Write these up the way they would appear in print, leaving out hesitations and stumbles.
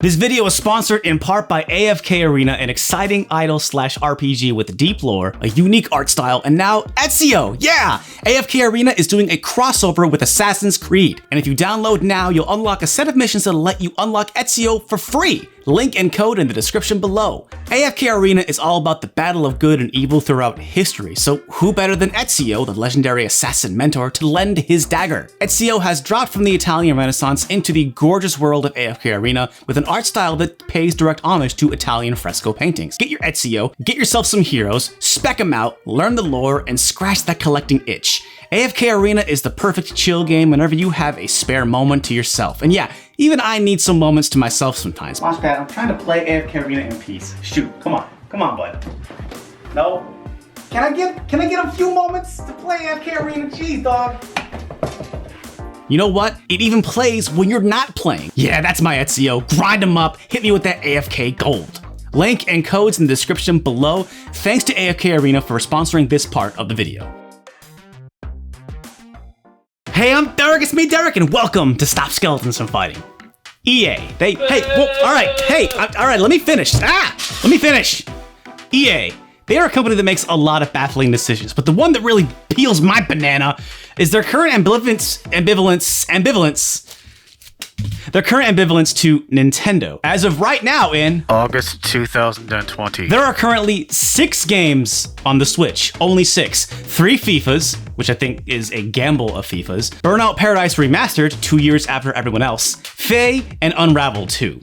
This video is sponsored in part by Afk Arena, an exciting idle/RPG with deep lore, a unique art style, and now Ezio! Yeah! Afk Arena is doing a crossover with Assassin's Creed, and if you download now, you'll unlock a set of missions that'll let you unlock Ezio for free. Link and code in the description below. Afk Arena is all about the battle of good and evil throughout history, so who better than Ezio, the legendary assassin mentor, to lend his dagger? Ezio has dropped from the Italian Renaissance into the gorgeous world of Afk Arena with an art style that pays direct homage to Italian fresco paintings. Get your Ezio, get yourself some heroes, spec them out, learn the lore, and scratch that collecting itch. Afk Arena is the perfect chill game whenever you have a spare moment to yourself. And yeah, even I need some moments to myself sometimes. Watch that, I'm trying to play Afk Arena in peace. Shoot, come on, bud. No? Can I get a few moments to play Afk Arena? Jeez, dog. You know what? It even plays when you're not playing. Yeah, that's my Ezio. Grind him up, hit me with that AFK gold. Link and codes in the description below. Thanks to Afk Arena for sponsoring this part of the video. Hey, I'm Derek, it's me, Derek, and welcome to Stop Skeletons from Fighting. EA, alright, let me finish. Let me finish. EA, they are a company that makes a lot of baffling decisions, but the one that really peels my banana is their current ambivalence to Nintendo. As of right now in August 2020, there are currently 6 games on the Switch. Only 6. 3 FIFAs, which I think is a gamble of FIFAs. Burnout Paradise Remastered, 2 years after everyone else. Faye and Unravel 2.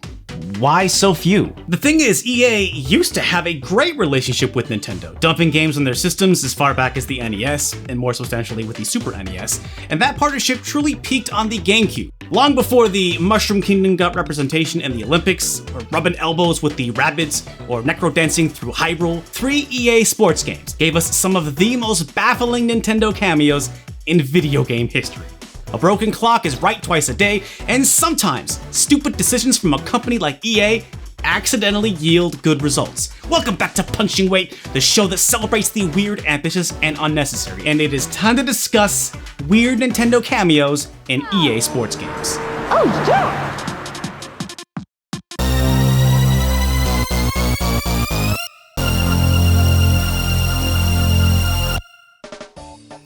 Why so few? The thing is, EA used to have a great relationship with Nintendo, dumping games on their systems as far back as the NES, and more substantially with the Super NES, and that partnership truly peaked on the GameCube. Long before the Mushroom Kingdom got representation in the Olympics, or rubbing elbows with the Rabbids, or necro-dancing through Hyrule, 3 EA sports games gave us some of the most baffling Nintendo cameos in video game history. A broken clock is right twice a day, and sometimes stupid decisions from a company like EA accidentally yield good results. Welcome back to Punching Weight, the show that celebrates the weird, ambitious, and unnecessary. And it is time to discuss weird Nintendo cameos in EA sports games. Oh yeah!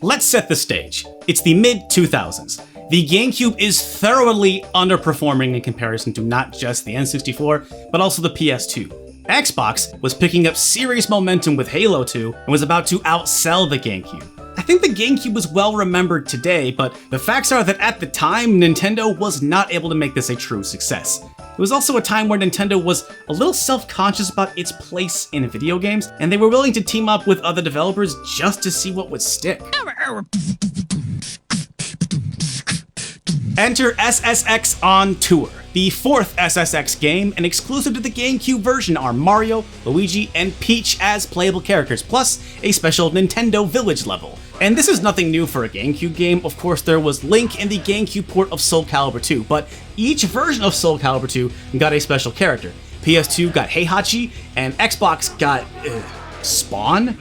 Let's set the stage. It's the mid-2000s. The GameCube is thoroughly underperforming in comparison to not just the N64, but also the PS2. Xbox was picking up serious momentum with Halo 2 and was about to outsell the GameCube. I think the GameCube was well remembered today, but the facts are that at the time, Nintendo was not able to make this a true success. It was also a time where Nintendo was a little self-conscious about its place in video games, and they were willing to team up with other developers just to see what would stick. Enter SSX on Tour. The 4th SSX game, and exclusive to the GameCube version, are Mario, Luigi, and Peach as playable characters, plus a special Nintendo Village level. And this is nothing new for a GameCube game. Of course, there was Link in the GameCube port of Soul Calibur 2, but each version of Soul Calibur 2 got a special character. PS2 got Heihachi, and Xbox got Spawn?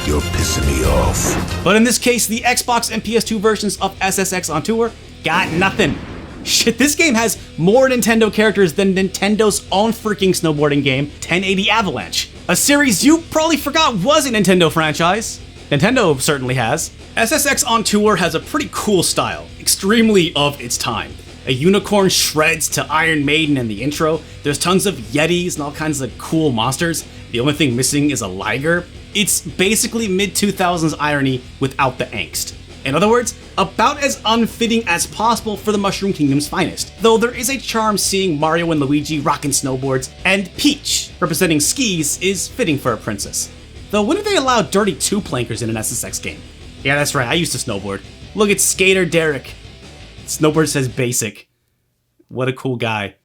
You're pissing me off. But in this case, the Xbox and PS2 versions of SSX on Tour got nothing. Shit, this game has more Nintendo characters than Nintendo's own freaking snowboarding game, 1080 Avalanche. A series you probably forgot was a Nintendo franchise. Nintendo certainly has. SSX on Tour has a pretty cool style, extremely of its time. A unicorn shreds to Iron Maiden in the intro. There's tons of Yetis and all kinds of cool monsters. The only thing missing is a liger. It's basically mid-2000s irony without the angst. In other words, about as unfitting as possible for the Mushroom Kingdom's finest. Though there is a charm seeing Mario and Luigi rocking snowboards, and Peach representing skis is fitting for a princess. Though when did they allow dirty 2-plankers in an SSX game? Yeah, that's right, I used to snowboard. Look at Skater Derek. Snowboard says basic. What a cool guy.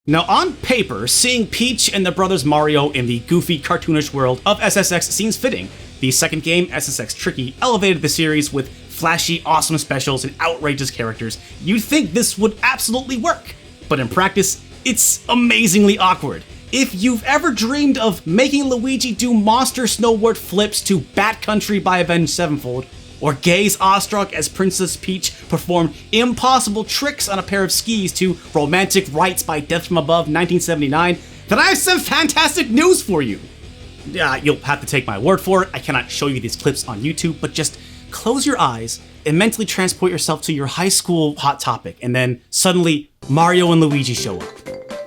Now on paper, seeing Peach and the brothers Mario in the goofy, cartoonish world of SSX seems fitting. The second game, SSX Tricky, elevated the series with flashy, awesome specials and outrageous characters. You'd think this would absolutely work, but in practice, it's amazingly awkward. If you've ever dreamed of making Luigi do monster snowboard flips to Bat Country by Avenged Sevenfold, or gaze awestruck as Princess Peach performed impossible tricks on a pair of skis to Romantic Rites by Death from Above 1979, then I have some fantastic news for you. You'll have to take my word for it. I cannot show you these clips on YouTube, but just close your eyes and mentally transport yourself to your high school Hot Topic, and then suddenly Mario and Luigi show up.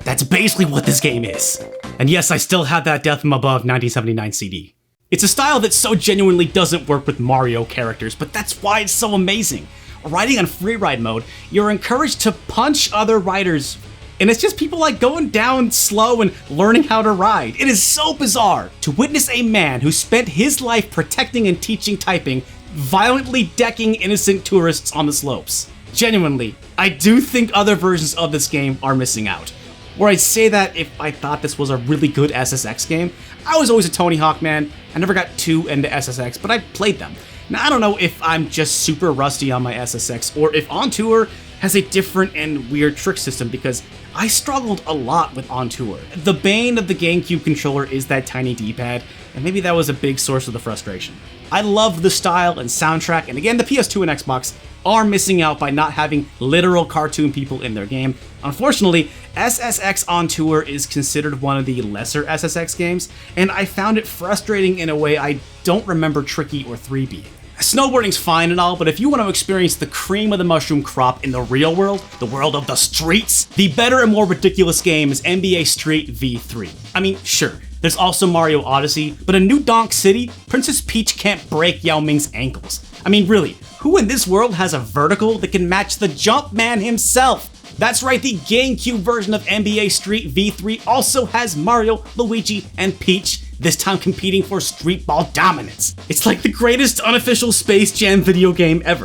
That's basically what this game is. And yes, I still have that Death from Above 1979 CD. It's a style that so genuinely doesn't work with Mario characters, but that's why it's so amazing. Riding on free ride mode, you're encouraged to punch other riders, and it's just people like going down slow and learning how to ride. It is so bizarre to witness a man who spent his life protecting and teaching typing, violently decking innocent tourists on the slopes. Genuinely, I do think other versions of this game are missing out. Where I'd say that if I thought this was a really good SSX game, I was always a Tony Hawk man. I never got too into SSX, but I played them. Now I don't know if I'm just super rusty on my SSX or if On Tour has a different and weird trick system, because I struggled a lot with On Tour. The bane of the GameCube controller is that tiny D-pad, and maybe that was a big source of the frustration. I love the style and soundtrack, and again, the PS2 and Xbox are missing out by not having literal cartoon people in their game. Unfortunately, SSX On Tour is considered one of the lesser SSX games, and I found it frustrating in a way I don't remember Tricky or 3 being. Snowboarding's fine and all, but if you want to experience the cream of the mushroom crop in the real world, the world of the streets, the better and more ridiculous game is NBA Street V3. I mean, sure, there's also Mario Odyssey, but in New Donk City, Princess Peach can't break Yao Ming's ankles. I mean, really, who in this world has a vertical that can match the Jumpman himself? That's right, the GameCube version of NBA Street V3 also has Mario, Luigi, and Peach, this time competing for street ball dominance. It's like the greatest unofficial Space Jam video game ever.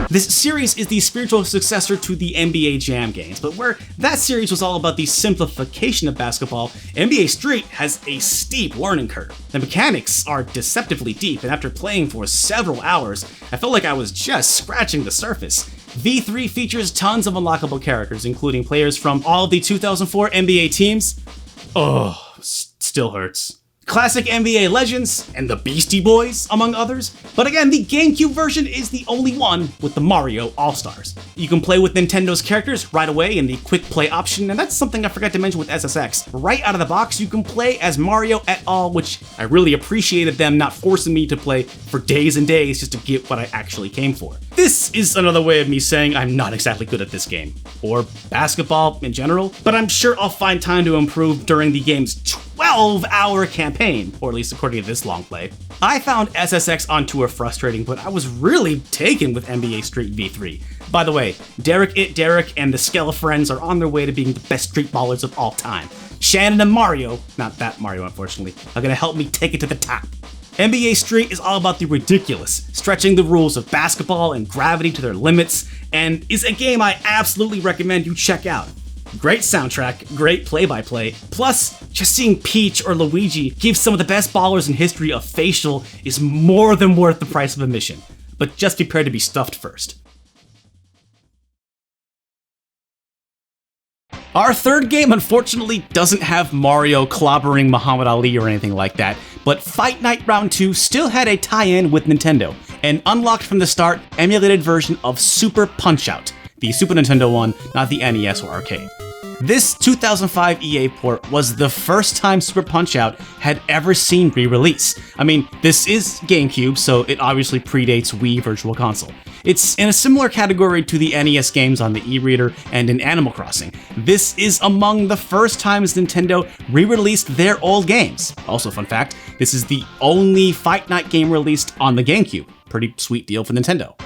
This series is the spiritual successor to the NBA Jam games, but where that series was all about the simplification of basketball, NBA Street has a steep learning curve. The mechanics are deceptively deep, and after playing for several hours, I felt like I was just scratching the surface. V3 features tons of unlockable characters, including players from all of the 2004 NBA teams. Oh, still hurts. Classic NBA legends, and the Beastie Boys, among others. But again, the GameCube version is the only one with the Mario All-Stars. You can play with Nintendo's characters right away in the quick play option, and that's something I forgot to mention with SSX. Right out of the box, you can play as Mario et al., which I really appreciated them not forcing me to play for days and days just to get what I actually came for. This is another way of me saying I'm not exactly good at this game, or basketball in general, but I'm sure I'll find time to improve during the game's 12-hour campaign, or at least according to this long play. I found SSX On Tour frustrating, but I was really taken with NBA Street V3. By the way, Derek and the Skella Friends are on their way to being the best street ballers of all time. Shannon and Mario, not that Mario unfortunately, are gonna help me take it to the top. NBA Street is all about the ridiculous, stretching the rules of basketball and gravity to their limits, and is a game I absolutely recommend you check out. Great soundtrack, great play-by-play, plus just seeing Peach or Luigi give some of the best ballers in history a facial is more than worth the price of admission. But just prepare to be stuffed first. Our third game unfortunately doesn't have Mario clobbering Muhammad Ali or anything like that, but Fight Night Round 2 still had a tie-in with Nintendo, an unlocked from the start emulated version of Super Punch-Out!, the Super Nintendo one, not the NES or arcade. This 2005 EA port was the first time Super Punch-Out! Had ever seen re-release. I mean, this is GameCube, so it obviously predates Wii Virtual Console. It's in a similar category to the NES games on the e-reader and in Animal Crossing. This is among the first times Nintendo re-released their old games. Also, fun fact, this is the only Fight Night game released on the GameCube. Pretty sweet deal for Nintendo.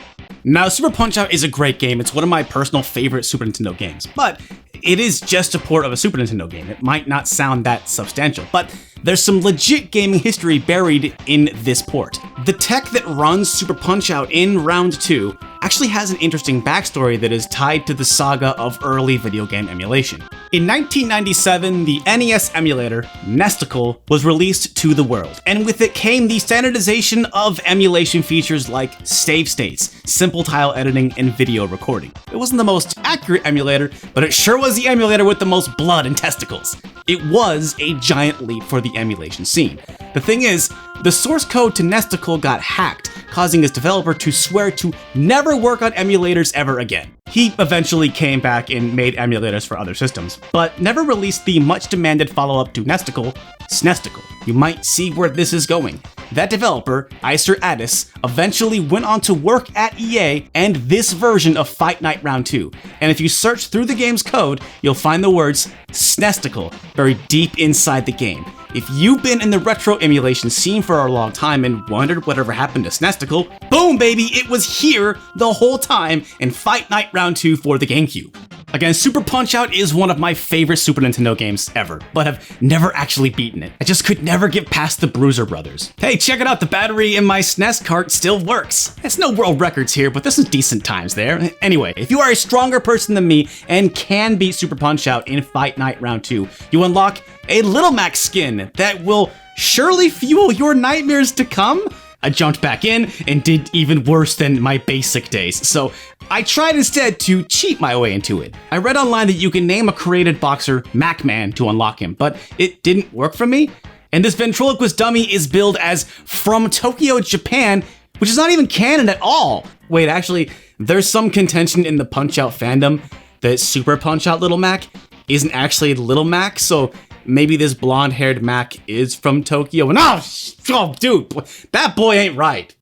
Now, Super Punch-Out! Is a great game. It's one of my personal favorite Super Nintendo games, but it is just a port of a Super Nintendo game. It might not sound that substantial, but there's some legit gaming history buried in this port. The tech that runs Super Punch-Out! In Round 2 actually has an interesting backstory that is tied to the saga of early video game emulation. In 1997, the NES emulator, Nesticle, was released to the world, and with it came the standardization of emulation features like save states, simple tile editing, and video recording. It wasn't the most accurate emulator, but it sure was the emulator with the most blood and testicles. It was a giant leap for the emulation scene. The thing is, the source code to Nesticle got hacked, causing its developer to swear to never work on emulators ever again. He eventually came back and made emulators for other systems, but never released the much-demanded follow-up to Nesticle, Snesticle. You might see where this is going. That developer, Iser Addis, eventually went on to work at EA and this version of Fight Night Round 2. And if you search through the game's code, you'll find the words Snesticle buried deep inside the game. If you've been in the retro emulation scene for a long time and wondered whatever happened to Snesticle, boom baby, it was here the whole time in Fight Night Round 2 for the GameCube. Again, Super Punch-Out is one of my favorite Super Nintendo games ever, but have never actually beaten it. I just could never get past the Bruiser Brothers. Hey, check it out, the battery in my SNES cart still works. It's no world records here, but this is decent times there. Anyway, if you are a stronger person than me and can beat Super Punch-Out in Fight Night Round 2, you unlock a Little Mac skin that will surely fuel your nightmares to come. I jumped back in and did even worse than my basic days, so I tried instead to cheat my way into it. I read online that you can name a created boxer Mac-Man to unlock him, but it didn't work for me. And this ventriloquist dummy is billed as from Tokyo, Japan, which is not even canon at all. Wait, actually, there's some contention in the Punch-Out fandom that Super Punch-Out Little Mac isn't actually Little Mac, so maybe this blonde-haired Mac is from Tokyo, and oh dude, that boy ain't right.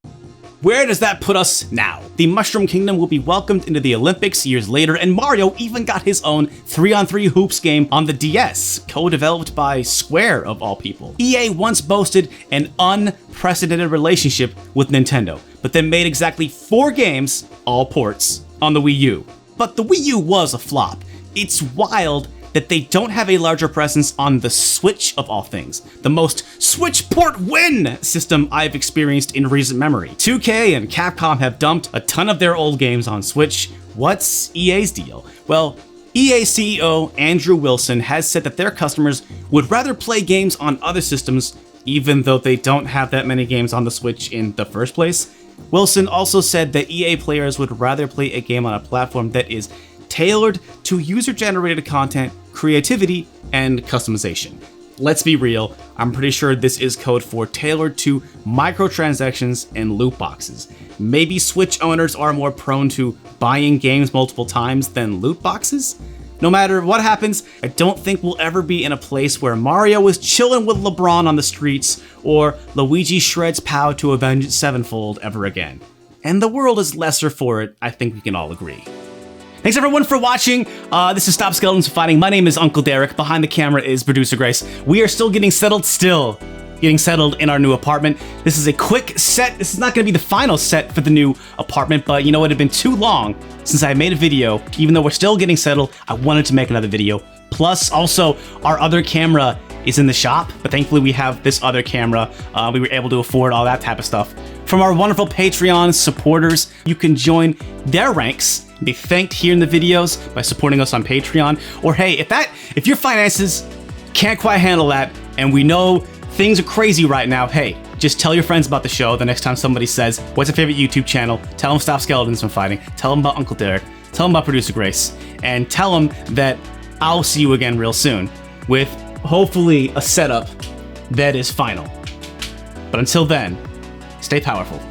Where does that put us now? The Mushroom Kingdom will be welcomed into the Olympics years later, and Mario even got his own 3-on-3 hoops game on the DS, co-developed by Square of all people. EA once boasted an unprecedented relationship with Nintendo, but then made exactly 4 games, all ports, on the Wii U. But the Wii U was a flop. It's wild that they don't have a larger presence on the Switch of all things, the most Switch port win system I've experienced in recent memory. 2K and Capcom have dumped a ton of their old games on Switch. What's EA's deal? Well, EA CEO Andrew Wilson has said that their customers would rather play games on other systems, even though they don't have that many games on the Switch in the first place. Wilson also said that EA players would rather play a game on a platform that is tailored to user-generated content, creativity, and customization. Let's be real, I'm pretty sure this is code for tailored to microtransactions and loot boxes. Maybe Switch owners are more prone to buying games multiple times than loot boxes? No matter what happens, I don't think we'll ever be in a place where Mario is chilling with LeBron on the streets or Luigi shreds POW to avenge it sevenfold ever again. And the world is lesser for it, I think we can all agree. Thanks everyone for watching. This is Stop Skeletons from Fighting. My name is Uncle Derek. Behind the camera is Producer Grace. We are still getting settled in our new apartment. This is a quick set. This is not going to be the final set for the new apartment, but you know, it had been too long since I made a video. Even though we're still getting settled, I wanted to make another video. Plus, also, our other camera is in the shop, but thankfully we have this other camera. We were able to afford all that type of stuff. From our wonderful Patreon supporters, you can join their ranks, be thanked here in the videos by supporting us on Patreon. Or hey, if your finances can't quite handle that, and we know things are crazy right now, hey, just tell your friends about the show the next time somebody says, what's your favorite YouTube channel? Tell them Stop Skeletons from Fighting. Tell them about Uncle Derek. Tell them about Producer Grace. And tell them that I'll see you again real soon with hopefully a setup that is final. But until then, stay powerful.